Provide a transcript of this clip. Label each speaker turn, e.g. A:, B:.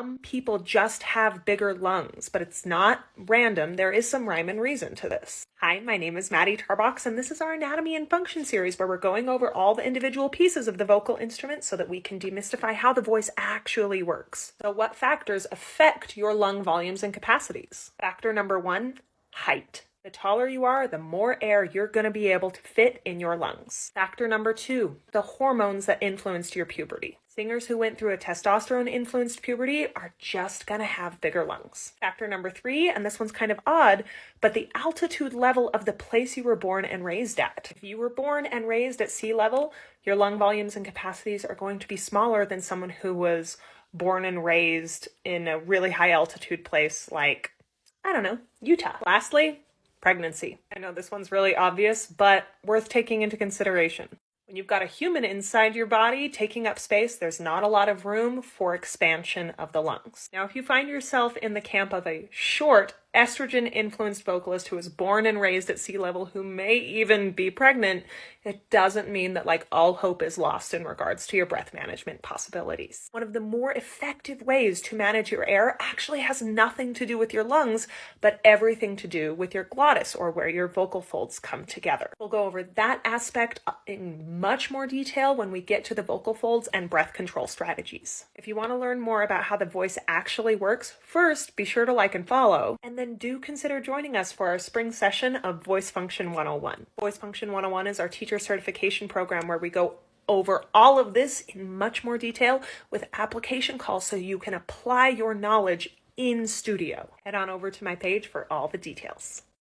A: Some people just have bigger lungs, but it's not random. There is some rhyme and reason to this. Hi, my name is Maddie Tarbox, and this is our Anatomy and Function series where we're going over all the individual pieces of the vocal instrument so that we can demystify how the voice actually works. So what factors affect your lung volumes and capacities? Factor number 1, height. The taller you are, the more air you're going to be able to fit in your lungs. Factor number 2, the hormones that influenced your puberty. Singers who went through a testosterone-influenced puberty are just going to have bigger lungs. Factor number 3, and this one's kind of odd, but the altitude level of the place you were born and raised at. If you were born and raised at sea level, your lung volumes and capacities are going to be smaller than someone who was born and raised in a really high altitude place like, I don't know, Utah. Lastly, pregnancy. I know this one's really obvious, but worth taking into consideration. When you've got a human inside your body taking up space, there's not a lot of room for expansion of the lungs. Now, if you find yourself in the camp of a short, estrogen-influenced vocalist who was born and raised at sea level, who may even be pregnant, it doesn't mean that all hope is lost in regards to your breath management possibilities. One of the more effective ways to manage your air actually has nothing to do with your lungs, but everything to do with your glottis, or where your vocal folds come together. We'll go over that aspect in much more detail when we get to the vocal folds and breath control strategies. If you want to learn more about how the voice actually works, first be sure to like and follow, and then do consider joining us for our spring session of Voice Function 101. Voice Function 101 is our teacher certification program where we go over all of this in much more detail with application calls so you can apply your knowledge in studio. Head on over to my page for all the details.